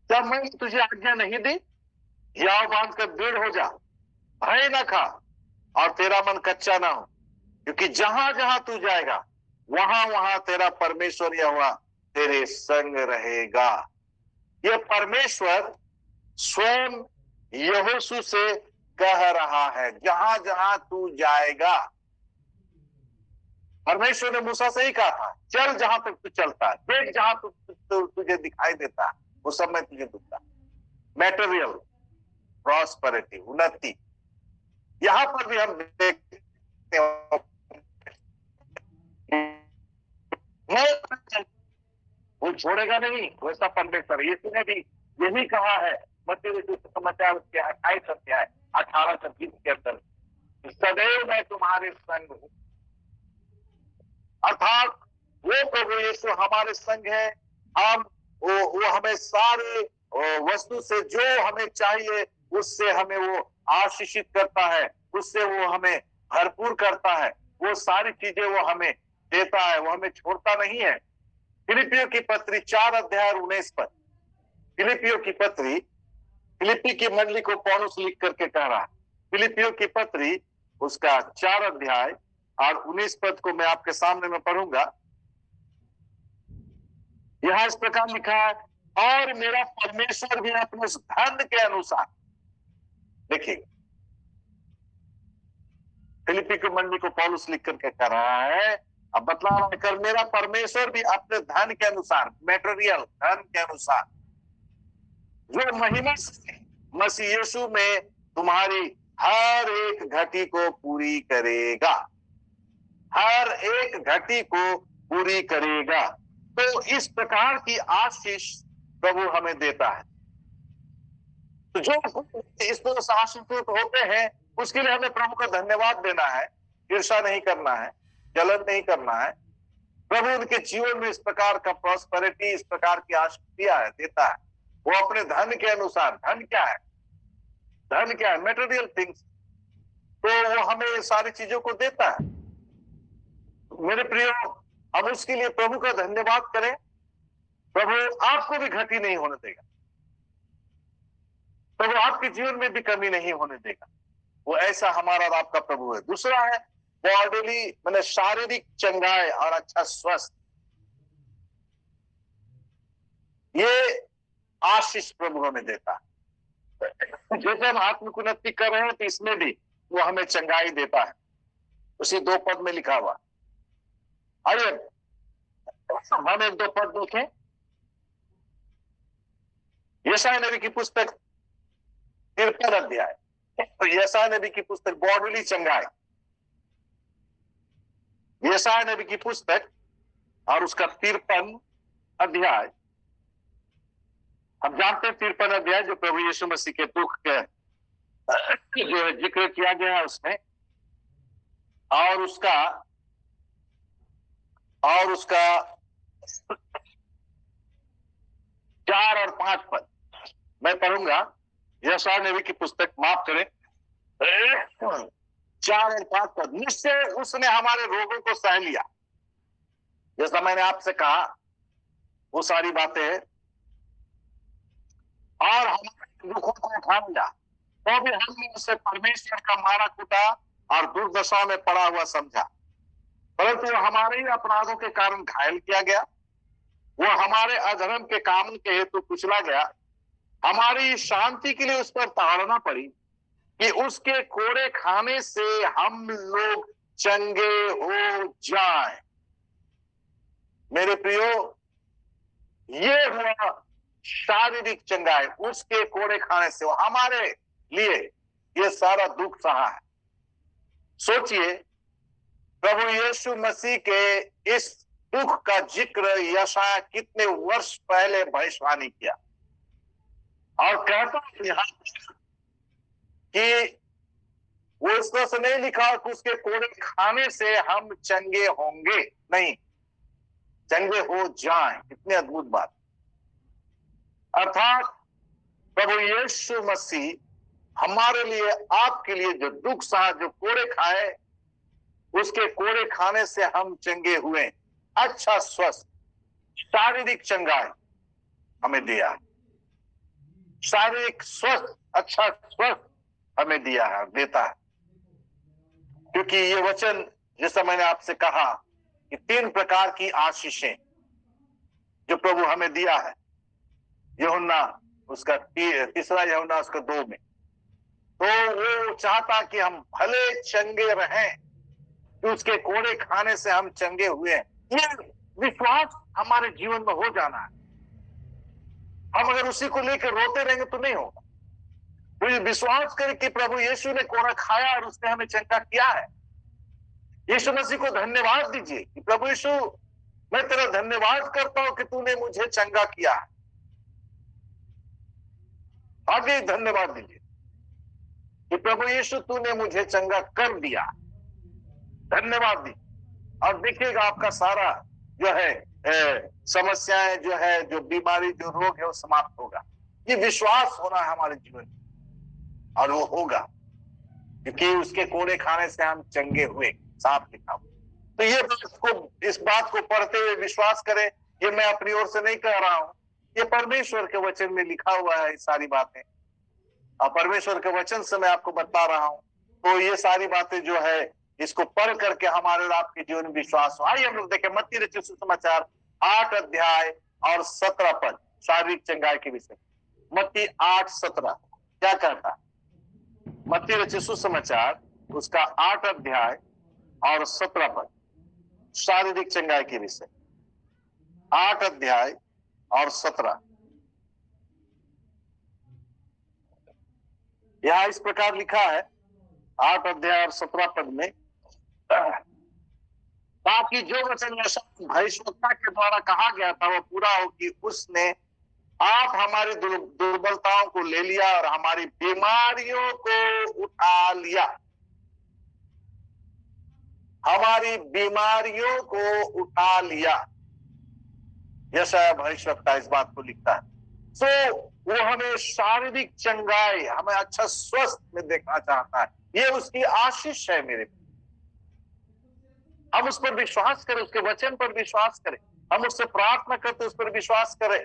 जब मैंने तुझे आज्ञा नहीं दी, हियाव बांध कर दृढ़ हो जा, भय न खा और तेरा मन कच्चा ना हो, क्योंकि जहां जहां तू जाएगा वहां वहां तेरा परमेश्वर यहोवा तेरे संग रहेगा। ये परमेश्वर स्वयं यहोशू से कह रहा है, जहां जहां तू जाएगा। परमेश्वर ने मूसा से ही कहा था, चल जहां तक तू चलता है, देख जहां तुझे दिखाई देता है, वो सब मैं तुझे दूंगा। मैटेरियल प्रॉस्पेरिटी, उन्नति, यहां पर भी हम देखते हैं वो छोड़ेगा नहीं, वैसा परमेश्वर। यीशु ने भी यही कहा है मत्ती समाचार उसके 28 अध्याय 18 से 20 के अंदर, सदैव मैं तुम्हारे संग हूं। अर्थात वो प्रभु यीशु हमारे संग है। हम वो हमें सारे वस्तु से जो हमें चाहिए उससे हमें वो आशीषित करता है, उससे वो हमें भरपूर करता है, वो सारी चीजें वो हमें देता है, वो हमें छोड़ता नहीं है। फिलिपियों की पत्री 4 अध्याय 19 पद, फिलिपियों की पत्री, फिलिपी की मंडली को पौलुस लिख करके कह रहा है। फिलिपियों की पत्री उसका 4 अध्याय और 19 पद को मैं आपके सामने में पढ़ूंगा। यहां इस प्रकार लिखा है, और मेरा परमेश्वर भी अपने धन के अनुसार, देखिए फिलिपी की मंडली को पौलुस लिख करके कह रहा है, अब बतला रहा है, कर मेरा परमेश्वर भी अपने धन के अनुसार, मेटेरियल धन के अनुसार, जो महिमा से मसीह यीशु में तुम्हारी हर एक घटी को पूरी करेगा, हर एक घटी को पूरी करेगा। तो इस प्रकार की आशीष प्रभु हमें देता है। तो जो इस तरह से आशीषित होते हैं उसके लिए हमें प्रभु का धन्यवाद देना है, ईर्ष्या नहीं करना है, जलन नहीं करना है। प्रभु उनके जीवन में इस प्रकार का प्रॉस्पेरिटी, इस प्रकार की आशीष दिया है, देता है, वो अपने धन के अनुसार। धन क्या है? धन क्या है? Material things. तो वो हमें ये सारी चीजों को देता है। मेरे प्रियो, हम उसके लिए प्रभु का धन्यवाद करें। प्रभु आपको भी घटी नहीं होने देगा, प्रभु आपके जीवन में भी कमी नहीं होने देगा। वो ऐसा हमारा और आपका प्रभु है। दूसरा है बॉडीली, मतलब शारीरिक चंगाई और अच्छा स्वस्थ। ये आशीष प्रभु हमें देता है। जैसे हम आत्मिक उन्नति कर रहे हैं तो इसमें भी वो हमें चंगाई देता है। उसी 2 पद में लिखा हुआ। आइए हम 1-2 पद देखें। यशायाह नबी की पुस्तक 53 अध्याय, तो यशायाह नबी की पुस्तक बॉडीली चंगाई, यशायाह नबी की पुस्तक और उसका 53 अध्याय। हम जानते हैं 53 अध्याय जो प्रभु यीशु मसीह के दुख के जो जिक्र किया गया है उसमें, और उसका 4 और 5 पद मैं पढ़ूंगा। यशायाह नबी की पुस्तक, माफ करें, 4 और 5 पद। निश्चय उसने हमारे रोगों को सह लिया, जैसा मैंने आपसे कहा वो सारी बातें, और हमारे दुखों को उठा लिया, तो भी हमने उसे परमेश्वर का मारा कूटा और दुर्दशा में पड़ा हुआ समझा। परंतु वो हमारे ही अपराधों के कारण घायल किया गया, वो हमारे अधर्म के कामों के हेतु कुचला गया, हमारी शांति के लिए उस पर ताड़ना पड़ी, कि उसके कोड़े खाने से हम लोग चंगे हो जाएं। मेरे प्रियो, ये हुआ शारीरिक चंगाई, उसके कोड़े खाने से। हमारे लिए ये सारा दुख सहा है। सोचिए, प्रभु यीशु मसीह के इस दुख का जिक्र यशायाह कितने वर्ष पहले भविष्यवाणी किया, और कहता यहां कि वो इस तरह से नहीं लिखा कि उसके कोड़े खाने से हम चंगे होंगे, नहीं, चंगे हो जाएं। कितनी अद्भुत बात। अर्थात प्रभु यीशु मसीह हमारे लिए, आपके लिए जो दुख सहा, जो कोड़े खाए, उसके कोड़े खाने से हम चंगे हुए। अच्छा स्वस्थ, शारीरिक चंगाई हमें दिया, शारीरिक स्वस्थ, अच्छा स्वस्थ हमें दिया है, देता है। क्योंकि ये वचन, जैसा मैंने आपसे कहा कि 3 प्रकार की आशीषें जो प्रभु हमें दिया है, यूहन्ना उसका तीसरा यूहन्ना उसका 2 में, तो वो चाहता कि हम भले चंगे रहें, कि उसके कोड़े खाने से हम चंगे हुए हैं। ये विश्वास हमारे जीवन में हो जाना है। हम अगर उसी को लेकर रोते रहेंगे तो नहीं होगा। तो विश्वास करें कि प्रभु यीशु ने कोड़ा खाया और उसने हमें चंगा किया है। यीशु मसीह को धन्यवाद दीजिए कि प्रभु यीशु, मैं तेरा धन्यवाद करता हूं कि तूने मुझे चंगा किया है। आगे धन्यवाद दीजिए कि प्रभु यीशु तूने मुझे चंगा कर दिया। धन्यवाद दी, और देखिएगा आपका सारा जो है समस्याएं, जो है, जो बीमारी, जो रोग है, वो समाप्त होगा। ये विश्वास होना है हमारे जीवन में, और वो होगा, क्योंकि उसके कोड़े खाने से हम चंगे हुए, साफ लिखा हुआ। तो ये इस बात को पढ़ते हुए विश्वास करें। ये मैं अपनी ओर से नहीं कह रहा हूं, ये परमेश्वर के वचन में लिखा हुआ है ये सारी बातें, और परमेश्वर के वचन से मैं आपको बता रहा हूं। तो ये सारी बातें जो है, इसको पढ़ करके हमारे और आपके जीवन में विश्वास हो। आइए हम लोग देखें मत्ती रचित सुसमाचार 8 अध्याय और 17 पद, शारीरिक चंगाई के विषय। मत्ती 8:17 क्या कहता है? मत्ती रचित सुसमाचार उसका 8 अध्याय और 17 पद, शारीरिक चंगाई के विषय। 8 अध्याय और 17, यहां इस प्रकार लिखा है, 8 अध्याय और 17 पद में, ताकि जो वचन भविष्यवक्ता के द्वारा कहा गया था वो पूरा हो कि उसने आप हमारी दुर्बलताओं को ले लिया और हमारी बीमारियों को उठा लिया। हमारी बीमारियों को उठा लिया। यशायाह भविष्यवक्ता इस बात को लिखता है। तो वो हमें शारीरिक चंगाई, हमें अच्छा स्वस्थ में देखना चाहता है। ये उसकी आशीष है मेरे। हम उस पर विश्वास करें, उसके वचन पर विश्वास करें, हम उससे प्रार्थना करते उस पर विश्वास करें।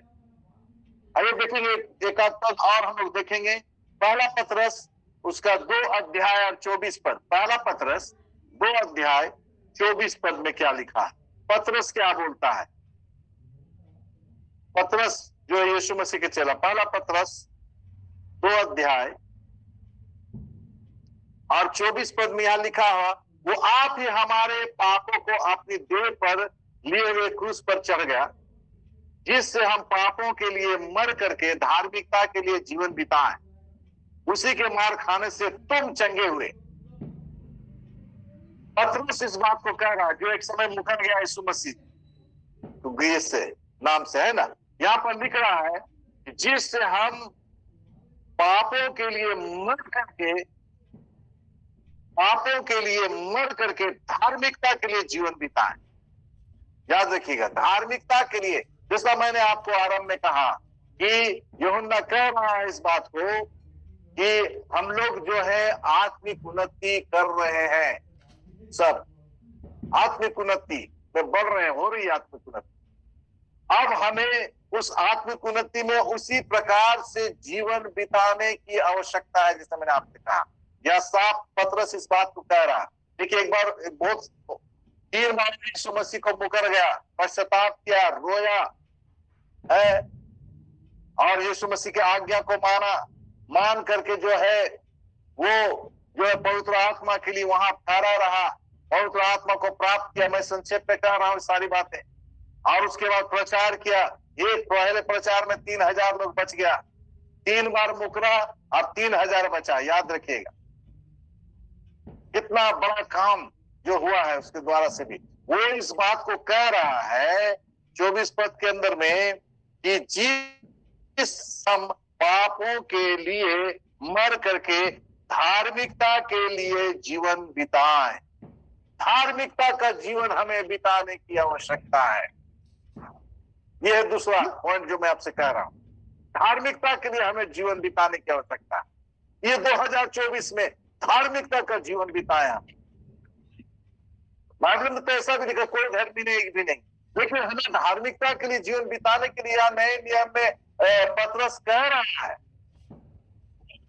आइए देखेंगे एक आध पद और हम लोग देखेंगे। पहला पतरस उसका 2 अध्याय और 24 पद। पहला पतरस 2 अध्याय 24 पद में क्या लिखा है? पतरस क्या बोलता है? पतरस जो यीशु मसीह के चेला, पहला पतरस 2 अध्याय और 24 पद में यहां लिखा हुआ, वो आप ही हमारे पापों को अपनी देह पर लिए हुए क्रूस पर चढ़ गया, जिससे हम पापों के लिए मर करके धार्मिकता के लिए जीवन बिताएं। उसी के मार खाने से तुम चंगे हुए। पतरस इस बात को कह रहा है, जो एक समय मुकर गया यीशु मसीह तो ग्रीस से नाम से, है ना, यहां पर लिख रहा है कि जिससे हम पापों के लिए मर करके धार्मिकता के लिए जीवन बिताएं। याद रखिएगा, धार्मिकता के लिए। जैसा मैंने आपको आरंभ में कहा कि यूहन्ना कह रहा है इस बात को कि हम लोग जो है आत्मिक उन्नति कर रहे हैं, सब आत्मिक उन्नति में बढ़ रहे हैं, हो रही आत्मिक उन्नति। अब हमें उस आत्मिक उन्नति में उसी प्रकार से जीवन बिताने की आवश्यकता है, जैसे मैंने आपसे कहा। यह साफ पतरस इस बात को कह रहा है। देखिए, एक बार बहुत 3 बार यीशु मसीह को मुकर गया, पश्चाताप किया, रोया है, और यीशु मसीह की आज्ञा को मान करके जो है वो जो है पवित्र आत्मा के लिए वहां ठहरा रहा, पवित्र आत्मा को प्राप्त किया। मैं संक्षेप में कह रहा हूं सारी बातें। और उसके बाद प्रचार किया। एक पहले प्रचार में 3000 लोग बच गया, 3 बार मुकरा, अब 3000 बचा। याद रखिएगा कितना बड़ा काम जो हुआ है उसके द्वारा से भी। वो इस बात को कह रहा है 24 पद के अंदर में कि जिस हम पापों के लिए मर करके धार्मिकता के लिए जीवन बिताएं। धार्मिकता का जीवन हमें बिताने की आवश्यकता है। यह है दूसरा पॉइंट जो मैं आपसे कह रहा हूं। धार्मिकता के लिए हमें जीवन बिताने की आवश्यकता है। ये 2024 में धार्मिकता का जीवन बिताया। बाइबल में तो ऐसा भी लिखा कोई धर्मी नहीं, एक भी नहीं। लेकिन हमें धार्मिकता के लिए जीवन बिताने के लिए नए नियम में पतरस कह रहा है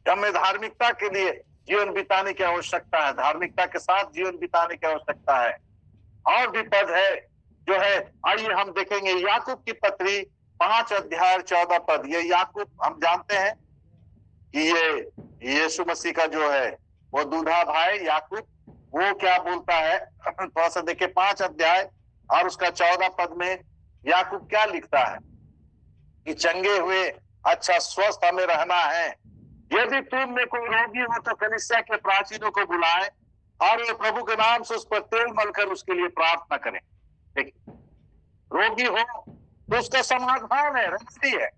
हमें धार्मिकता के लिए जीवन बिताने की आवश्यकता है, धार्मिकता के साथ जीवन बिताने की आवश्यकता है। और भी पद है जो है, आइए हम देखेंगे याकूब की पत्री 5 अध्याय 14 पद। ये याकूब हम जानते हैं कि ये यीशु मसीह का जो है वो दूल्हा भाई याकूब, वो क्या बोलता है थोड़ा सा देखिए 5 अध्याय और उसका 14 पद में याकूब क्या लिखता है कि चंगे हुए अच्छा स्वस्थ हमें रहना है। यदि तुम में कोई रोगी हो तो कलीसिया के प्राचीनों को बुलाए और ये प्रभु के नाम से उस पर तेल मलकर उसके लिए प्रार्थना करें। देखिए, रोगी हो तो उसका समाधान है, रेमेडी है।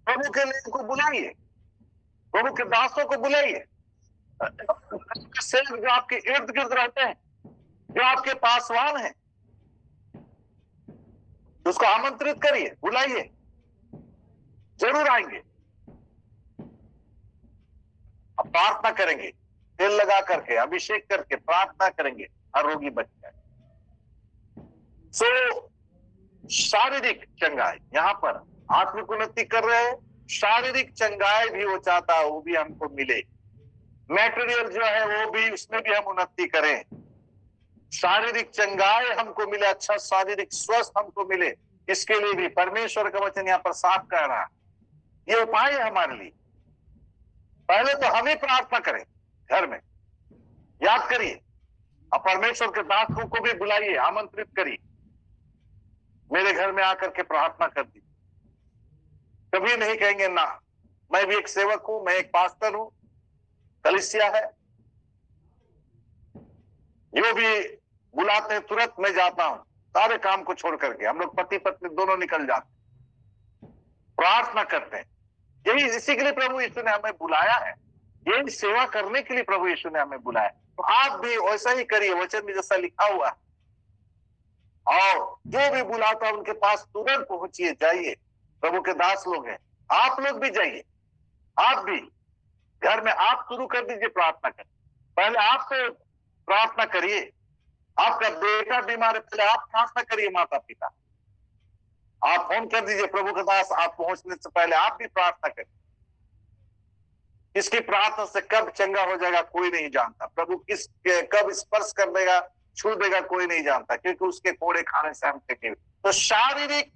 प्रभु के लिए उनको बुलाइए, प्रभु के दासों को बुलाइए, सेवक जो आपके इर्द गिर्द रहते हैं, जो आपके पासवान हैं, उसको आमंत्रित करिए, बुलाइए, जरूर आएंगे। अब प्रार्थना करेंगे, तेल लगा करके अभिषेक करके प्रार्थना करेंगे और रोगी बच जाए। सो शारीरिक चंगाई, यहाँ पर आत्मिक उन्नति कर रहे हैं, शारीरिक चंगाई भी वो चाहता है, वो भी हमको मिले। मैटेरियल जो है वो भी, उसमें भी हम उन्नति करें। शारीरिक चंगाई हमको मिले, अच्छा शारीरिक स्वस्थ हमको मिले, इसके लिए भी परमेश्वर का वचन यहाँ पर साफ कह रहा है। ये उपाय है हमारे लिए। पहले तो हम ही प्रार्थना करें घर में, याद करिए, और परमेश्वर के दासों को भी बुलाइए, आमंत्रित करिए, मेरे घर में आकर के प्रार्थना कर दी। कभी नहीं कहेंगे ना, मैं भी एक सेवक हूं, मैं एक पास्टर हूं, कलीसिया है, जो भी बुलाते हैं तुरंत मैं जाता हूं, सारे काम को छोड़ करके। हम लोग पति पत्नी दोनों निकल जाते, प्रार्थना करते हैं। यही इसी के लिए प्रभु यीशु ने हमें बुलाया है, यही सेवा करने के लिए प्रभु यीशु ने हमें बुलाया। तो आप भी वैसा ही करिए, वचन में जैसा लिखा हुआ, और जो भी बुलाता है उनके पास तुरंत पहुंचिए, जाइए। प्रभु के दास लोग हैं, आप लोग भी जाइए, आप भी घर में आप शुरू कर दीजिए प्रार्थना कर। पहले आप तो प्रार्थना करिए, आपका बेटा बीमार है, पहले आप प्रार्थना करिए, माता पिता आप फोन कर दीजिए, प्रभु के दास आप पहुंचने से पहले आप भी प्रार्थना करिए। इसकी प्रार्थना से कब चंगा हो जाएगा कोई नहीं जानता, प्रभु किस कब स्पर्श कर देगा, छू देगा, कोई नहीं जानता, क्योंकि उसके कोड़े खाने से हम टिके। तो शारीरिक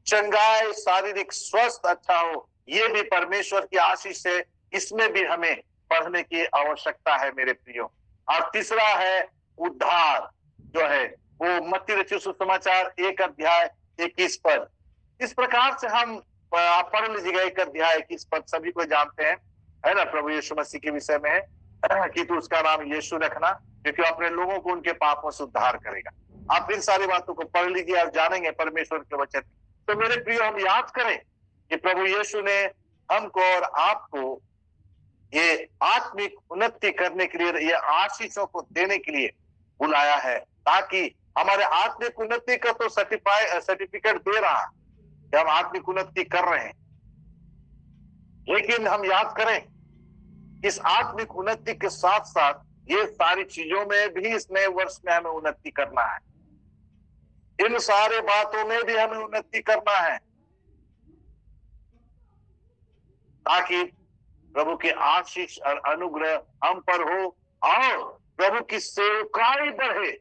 चंगाई, शारीरिक स्वस्थ अच्छा हो, ये भी परमेश्वर की आशीष है, इसमें भी हमें पढ़ने की आवश्यकता है मेरे प्रियो। और तीसरा है उद्धार, जो है वो मत्ती रचित सुसमाचार 1 अध्याय 21 पद। इस प्रकार से हम आप पढ़ लीजिएगा 1 अध्याय 21 पद, सभी को जानते हैं, है ना, प्रभु यीशु मसीह के विषय में है कि तू उसका नाम यीशु रखना, क्योंकि अपने लोगों को उनके पापों से उद्धार करेगा। आप इन सारी बातों को पढ़ लीजिए और जानेंगे परमेश्वर के वचन। तो मेरे प्रियो, हम याद करें कि प्रभु यीशु ने हमको और आपको ये आत्मिक उन्नति करने के लिए, ये आशीषों को देने के लिए बुलाया है, ताकि हमारे आत्मिक उन्नति का तो सर्टिफिकेट दे रहा है कि हम आत्मिक उन्नति कर रहे हैं। लेकिन हम याद करें, इस आत्मिक उन्नति के साथ साथ ये सारी चीजों में भी इस नए वर्ष में हमें उन्नति करना है, इन सारे बातों में भी हमें उन्नति करना है, ताकि प्रभु की आशीष और अनुग्रह हम पर हो और प्रभु की सेवकाई बढ़े,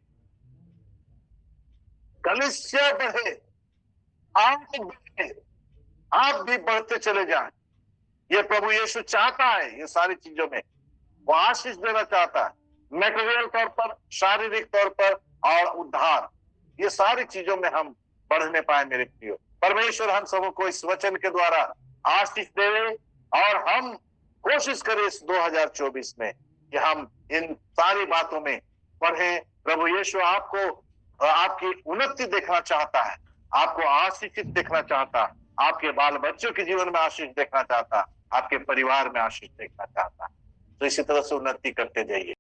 कलीसिया बढ़े, आप बढ़े, आप भी बढ़ते चले जाएं। ये प्रभु यीशु चाहता है, ये सारी चीजों में वो आशीष देना चाहता है, मैटेरियल तौर पर, शारीरिक तौर पर और उद्धार, ये सारी चीजों में हम बढ़ने पाए मेरे प्रियो। परमेश्वर हम सबों को इस वचन के द्वारा आशीष देवे और हम कोशिश करें इस 2024 में कि हम इन सारी बातों में पढ़ें। प्रभु यीशु आपको आपकी उन्नति देखना चाहता है, आपको आशीषित देखना चाहता है, आपके बाल बच्चों के जीवन में आशीष देखना चाहता, आपके परिवार में आशीष देखना चाहता। तो इसी तरह से उन्नति करते जाइए।